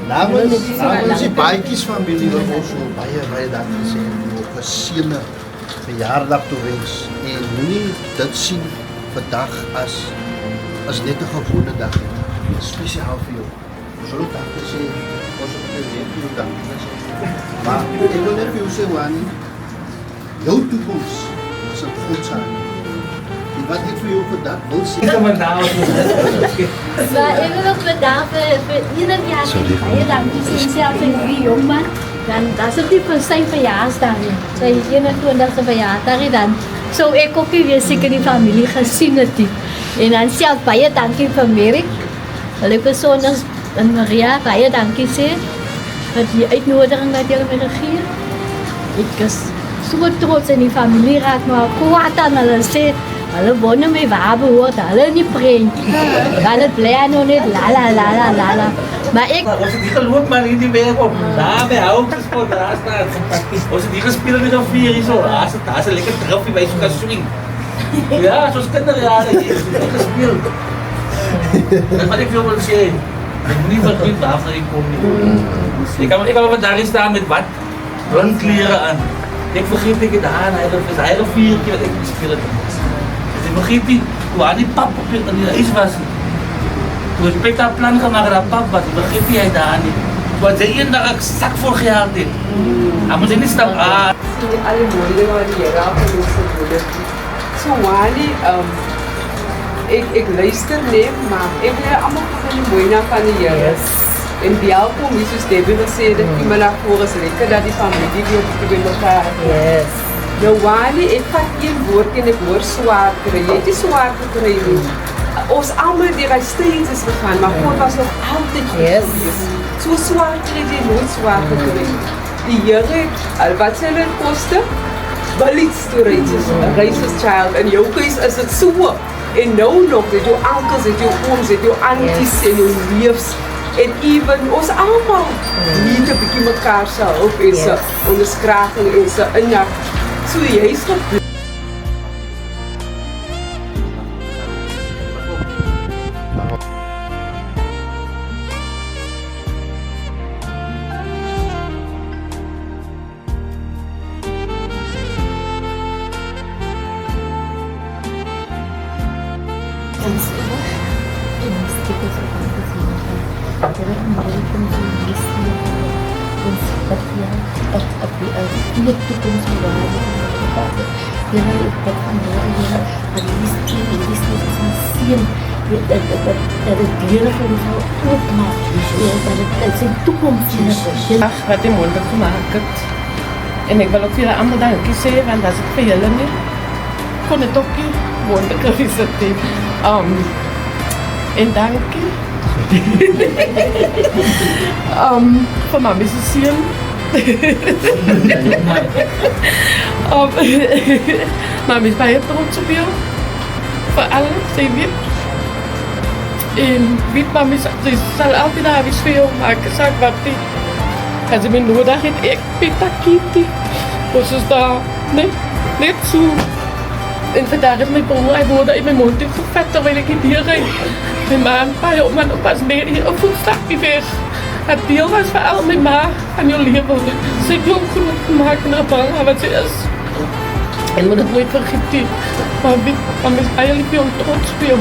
Namens die Baadjiesfamilie wil ons so baie dankie sê vir 'n geseënde verjaardag toewens en moenie dit sien vandag as net 'n gewone dag nie. Dit is spesiaal vir jou. Ons wil ook dankie sê, ons wil net vir jou dankie sê. Maar ek wil net vir jou sê, Wani, jou toekoms is 'n God se hand. Wat ek vir jou vandag wil sê. Maar ek wil ook vandag vir ieder jaar baie dankie sê selfs aan die jongman. Dan dat is die van sy verjaarsdag nie. Sy 21ste verjaarsdag dan. So ek ook nie weer seker die familie gesien het nie. En dan self baie dankie vir Merk. Hulle persoonlik en Maria baie dankie sê vir die uitnodiging wat julle my gegee het. Ek is so trots in die familie raak maar kwaad aan hulle sê hulle wonen my waar behoort, hulle nie prentjie. Hulle bly nog net la. Maar ek ons het nie geloop maar hierdie werk op. Daar by houtjies voor daar staan. Ons het hier gespeel met 'n vier hier so. Daar's 'n lekker truffie by so 'n swing. Ja, soos kinderjare hier gespeel. Dit wat ek wil sê, ek nie vergeet waarvan ek kom nie. Ik kan wel daar staan met wat? Rondkleren aan. Ik vergeet ik het aan, hij had 4 keer dat ik gespeeld heb. Ik vergeet niet, hoe aan die pap op die ijs was. Toen ik dat plan gemaakt dat pap was, ik vergeet niet hij daar niet. Want zij één dag een zak voor gehaald heeft. Hij moet niet staan aan. Alle moeilijke manieren van onze moeder. Zo Wani, ik luister niet, maar ik wil allemaal van die mooie van de jaren. En welkom, zoals Debbie gesê dat iemand naar voren is lekker dat die familie die op de elkaar yes. Nou Wani, ik vat één woord en ik hoor zwaar krijgen. Je hebt die zwaar gekregen. Ons allemaal die wij steeds is gegaan, maar God was nog altijd goed. Zo zwaar krijg je nooit zwaar gekregen. Die jaren, wat zullen het kosten? Wel iets te reizen, een reizen child. En jouw keus is het zo. En nou nog, dat jouw onkels, dat jouw ooms, dat jouw aunties en jouw neefs. En even ons allemaal niet een beetje elkaar zou help en ze onderskraging en ze innak. Zo juist gebeurd. Wat die mogelijk gemaakt hebt. En ik wil ook jullie allemaal danken zeggen, want als ik voor jullie niet kon het ook niet mogelijk geweest zijn. En dank je. Voor mijn musiciën. Mama is baie trots op jou. Voor alles, zij weet. En weet mama, ze zal altijd naar huis voor jou maken. Zeg wat die. Als ze me nodig heeft, ik ben dat kindje. Dus is dat net zo. En vandaag is mijn broer, hij woonde in mijn mond in vet, terwijl ik hier rijd. Mijn ma en pa, op mijn oppas neer hier een voetstapje weg. Het deel was voor al mijn ma aan je leven. Ze heeft jong genoeg gemaakt en er bang aan wat ze is. En moet het nooit vergeten. Maar ik is eigenlijk jong trots op jou.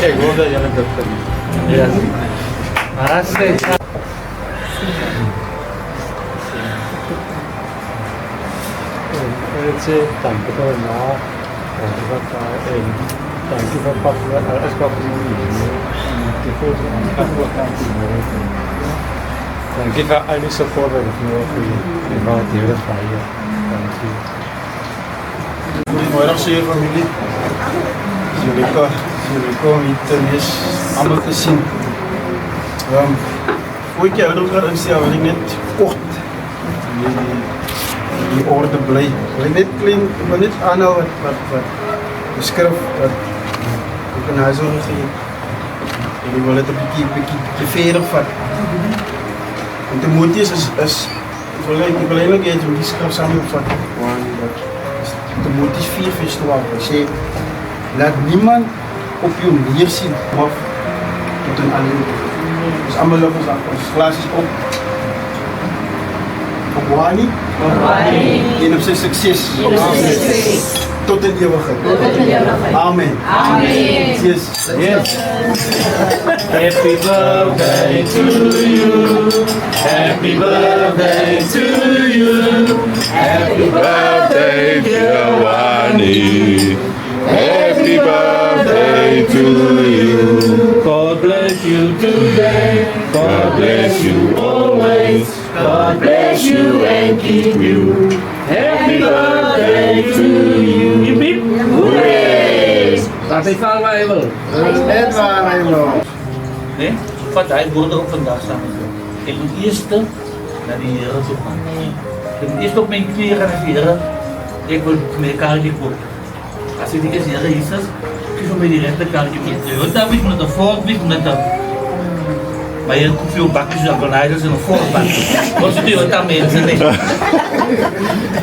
Ik hoop dat jij het hebt gedaan. Ja. Hartstikke. wil zeggen, dank voor de na. En dank voor papa, als papa Dank je voor alle support dat ik nu heb gewaardeerd van je. Dank je. Goedemorgen, zeer familie. Jullie komen niet tennis allemaal te zien. Hoe ik jou ook in stel, wil ik net kort die orde blij. Wil ik net klein, ik wil net aanhouden wat beschrijf, wat ik in huis wil geven. En ik wil het een beetje verder vatten. En de moedjes is ik wil eigenlijk eens die schrift samenvatten. De moedjes 4 festival. Ik laat niemand op je neerzien of tot een alleen. Dus allemaal lopen ons glaasjes op. Op Wani. En op zijn succes. Tot in eeuwigheid. Amen. Yes. Yes. Happy birthday to you. Happy birthday to you. Happy birthday, dear Wani. Happy birthday to you. God bless you today. God bless you always. God bless you and keep you. Happy birthday to you. Hip hip. Hooray! Laat hij vallen waar hij wil. Net waar hij wil. Nee? Wat hij wordt ook vandaag samen. Ik moet eerst naar die heren toe gaan. Ik moet eerst op mijn knieën gaan vieren. Ik wil mijn kaartje kopen. Als ik die eerst hier is, geef me die rechterkaartje mee. Want dan moet ik een voortblik met dat. Maar je koopt veel bakjes dan kan hij dus een voortbakje. Wat is het dan mensen niet?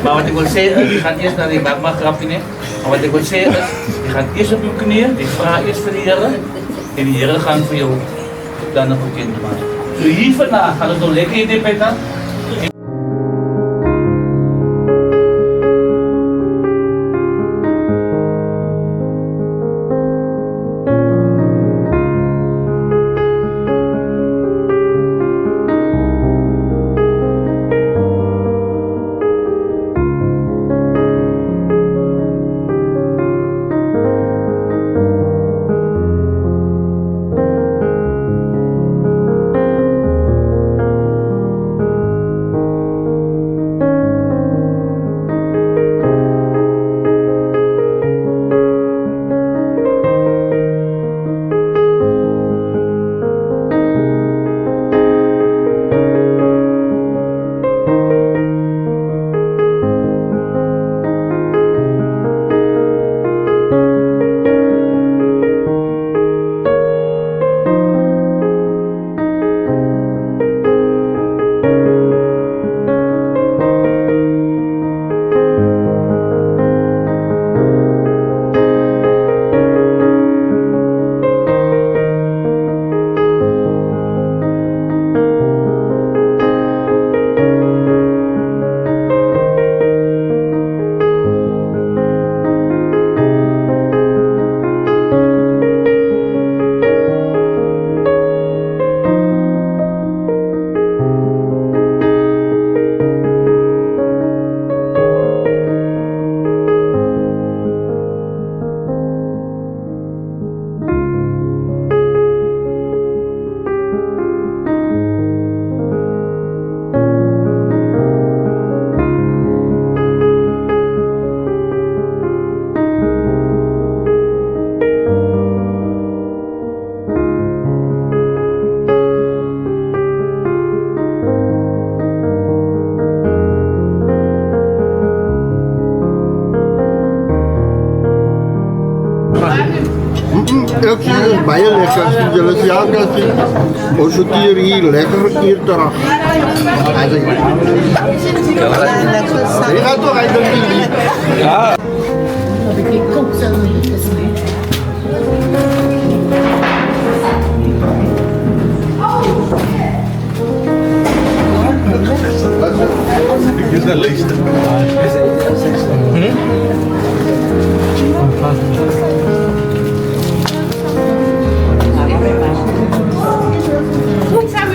Maar wat ik wil zeggen, je gaat eerst naar die bak, maar grapje niet. Maar wat ik wil zeggen is, je gaat eerst op je knieën, ik vraag eerst voor de heren. En die heren gaan voor jou dan nog een kind maken. Zo hier vandaag gaat het nog lekker in dit bed aan. Ik zie het baie lekker. As julle se ja kan sien. Ons het hier lekker hier terug. Jy gaan toch eindelijk niet. Dat ik die kop zo niet gesmeerd. Ik is de leukste. Goed samen.